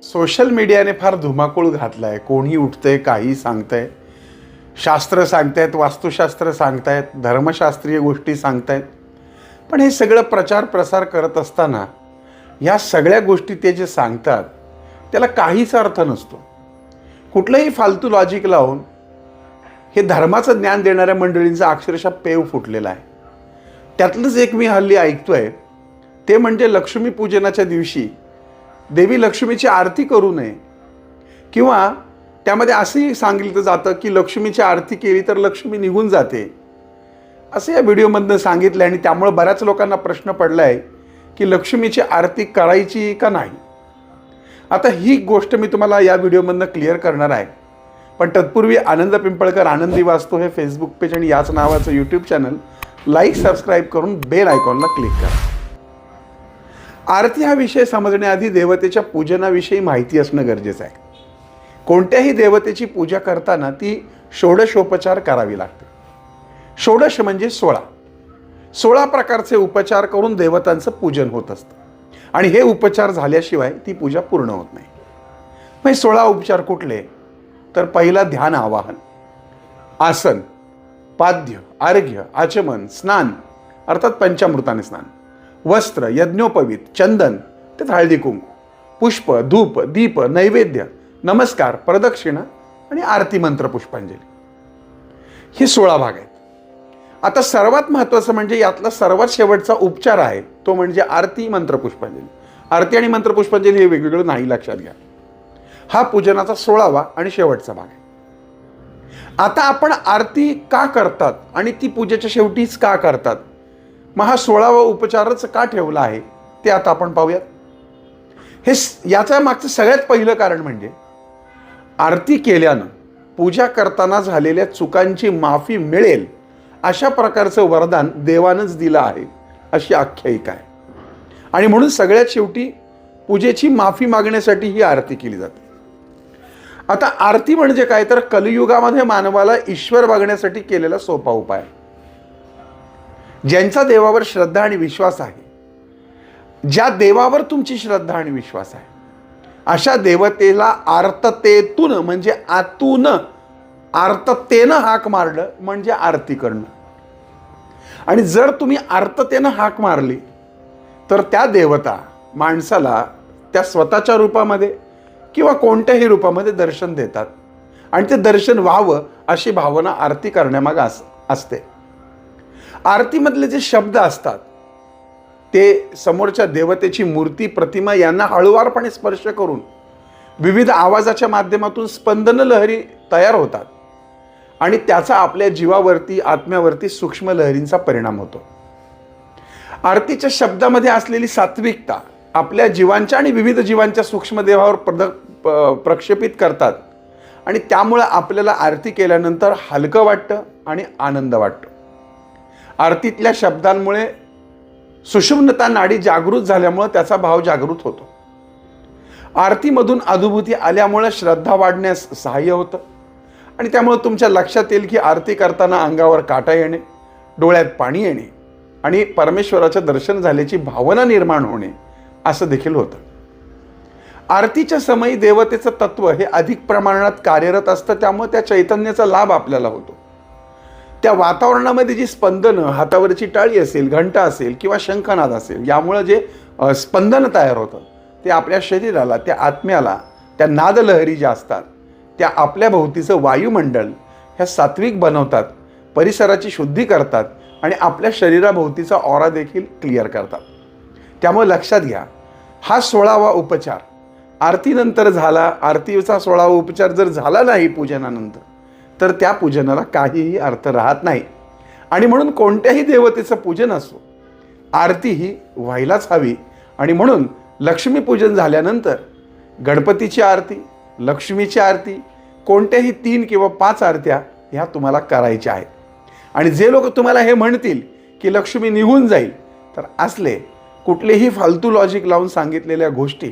Social मीडियाने फार धुमाकूळ घातलाय. कोणी उठतंय, काही सांगतंय. शास्त्र सांगतायत, वास्तुशास्त्र सांगतायत, धर्मशास्त्रीय गोष्टी सांगतायत. पण हे सगळं प्रचार प्रसार करत असताना ह्या सगळ्या गोष्टी ते जे सांगतात त्याला काहीच अर्थ नसतो. कुठलंही फालतू लॉजिक लावून हे धर्माचं ज्ञान देणाऱ्या मंडळींचा अक्षरशः पेव फुटलेला आहे. त्यातलंच एक मी हल्ली ऐकतोय ते म्हणजे लक्ष्मीपूजनाच्या दिवशी देवी लक्ष्मीची आरती करू नये, किंवा त्यामध्ये असंही सांगितलं जातं की लक्ष्मीची आरती केली तर लक्ष्मी निघून जाते, असं या व्हिडिओमधनं सांगितलं. आणि त्यामुळे बऱ्याच लोकांना प्रश्न पडला आहे की लक्ष्मीची आरती करायची का नाही. आता ही गोष्ट मी तुम्हाला या व्हिडिओमधनं क्लिअर करणार आहे. पण तत्पूर्वी आनंद पिंपळकर आनंदी वास्तू हे फेसबुक पेज आणि याच नावाचं यूट्यूब चॅनल लाईक सबस्क्राईब करून बेल आयकॉनला क्लिक करा. आरती हा विषय समजण्याआधी देवतेच्या पूजनाविषयी माहिती असणं गरजेचं आहे. कोणत्याही देवतेची पूजा करताना ती षोडशोपचार करावी लागते. षोडश म्हणजे 16 प्रकारचे उपचार करून देवतांचं पूजन होत असतं. आणि हे उपचार झाल्याशिवाय ती पूजा पूर्ण होत नाही. मग 16 उपचार कुठले? तर पहिला ध्यान आवाहन, आसन, पाद्य, अर्घ्य, आचमन, स्नान अर्थात पंचामृताने स्नान, वस्त्र, यज्ञोपवीत, चंदन ते हळदी कुंकू, पुष्प, धूप, दीप, नैवेद्य, नमस्कार, प्रदक्षिणा आणि आरती मंत्र पुष्पांजली. हे 16 भाग आहेत. आता सर्वात महत्त्वाचं म्हणजे यातला सर्वात शेवटचा उपचार आहे तो म्हणजे आरती मंत्र पुष्पांजली. आरती आणि मंत्र पुष्पांजली हे वेगवेगळं नाही, लक्षात घ्या. हा पूजनाचा 16वा आणि शेवटचा भाग आहे. आता आपण आरती का करतात आणि ती पूजेच्या शेवटीच का करतात, मग हा 16वा उपचारच का ठेवला आहे ते आता आपण पाहूयात. हे याच्या मागचं सगळ्यात पहिलं कारण म्हणजे आरती केल्यानं पूजा करताना झालेल्या चुकांची माफी मिळेल अशा प्रकारचं वरदान देवानंच दिलं आहे अशी आख्यायिका आहे. आणि म्हणून सगळ्यात शेवटी पूजेची माफी मागण्यासाठी ही आरती केली जाते. आता आरती म्हणजे काय, तर कलियुगामध्ये मानवाला ईश्वर बघण्यासाठी केलेला सोपा उपाय. ज्यांचा देवावर श्रद्धा आणि विश्वास आहे, ज्या देवावर तुमची श्रद्धा आणि विश्वास आहे, अशा देवतेला आर्ततेतून म्हणजे आतून आर्ततेनं हाक मारलं म्हणजे आरती करणं. आणि जर तुम्ही आर्ततेनं हाक मारली तर त्या देवता माणसाला त्या स्वतःच्या रूपामध्ये किंवा कोणत्याही रूपामध्ये दर्शन देतात. आणि ते दर्शन व्हावं अशी भावना आरती करण्यामागे असते. आरतीमधले जे शब्द असतात ते समोरच्या देवतेची मूर्ती, प्रतिमा यांना हळुवारपणे स्पर्श करून विविध आवाजाच्या माध्यमातून स्पंदन लहरी तयार होतात. आणि त्याचा आपल्या जीवावरती, आत्म्यावरती सूक्ष्म लहरींचा परिणाम होतो. आरतीच्या शब्दामध्ये असलेली सात्विकता आपल्या जीवांच्या आणि विविध जीवांच्या सूक्ष्म देहावर प्रक्षेपित करतात. आणि त्यामुळे आपल्याला आरती केल्यानंतर हलकं वाटतं आणि आनंद वाटतो. आरतीतल्या शब्दांमुळे सुषुम्नता नाडी जागृत झाल्यामुळे त्याचा भाव जागृत होतो. आरतीमधून अनुभूती आल्यामुळे श्रद्धा वाढण्यास सहाय्य होतं. आणि त्यामुळे तुमच्या लक्षात येईल की आरती करताना अंगावर काटा येणे, डोळ्यात पाणी येणे आणि परमेश्वराचं दर्शन झाल्याची भावना निर्माण होणे असं देखील होतं. आरतीच्या समयी देवतेचं तत्व हे अधिक प्रमाणात कार्यरत असतं. त्यामुळे त्या चैतन्याचा लाभ आपल्याला होतो. त्या वातावरणामध्ये जी स्पंदनं, हातावरची टाळी असेल, घंटा असेल किंवा शंखनाद असेल, यामुळे जे स्पंदन तयार होतं ते आपल्या शरीराला, त्या आत्म्याला, त्या नादलहरी ज्या असतात त्या आपल्या भोवतीचं वायुमंडळ ह्या सात्विक बनवतात, परिसराची शुद्धी करतात आणि आपल्या शरीराभोवतीचा ऑरा देखील क्लिअर करतात. त्यामुळे लक्षात घ्या, हा 16वा उपचार आरतीनंतर झाला. आरतीचा 16वा उपचार जर झाला नाही पूजनानंतर तर त्या पूजनाला काहीही अर्थ राहत नाही. आणि म्हणून कोणत्याही देवतेचं पूजन असो, आरती ही व्हायलाच हवी. आणि म्हणून लक्ष्मीपूजन झाल्यानंतर गणपतीची आरती, लक्ष्मीची आरती, कोणत्याही 3 किंवा 5 आरत्या ह्या तुम्हाला करायच्या आहेत. आणि जे लोक तुम्हाला हे म्हणतील की लक्ष्मी निघून जाईल, तर असले कुठलेही फालतू लॉजिक लावून सांगितलेल्या गोष्टी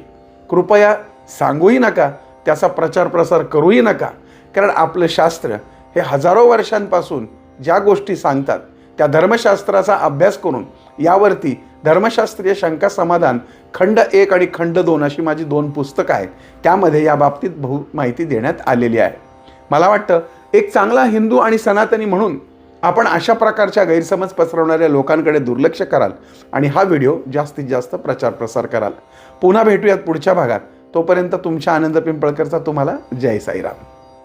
कृपया सांगूही नका, त्याचा प्रचार प्रसार करूही नका. कारण आपलं शास्त्र हे हजारो वर्षांपासून ज्या गोष्टी सांगतात त्या धर्मशास्त्राचा अभ्यास करून यावरती धर्मशास्त्रीय शंका समाधान खंड 1 आणि खंड 2 अशी माझी 2 पुस्तकं आहेत. त्यामध्ये या बाबतीत माहिती देण्यात आलेली आहे. मला वाटतं एक चांगला हिंदू आणि सनातनी म्हणून आपण अशा प्रकारच्या गैरसमज पसरवणाऱ्या लोकांकडे दुर्लक्ष कराल आणि हा व्हिडिओ जास्तीत जास्त प्रचार प्रसार कराल. पुन्हा भेटूयात पुढच्या भागात. तोपर्यंत तुमच्या आनंद पिंपळकरचा तुम्हाला जय साईराम.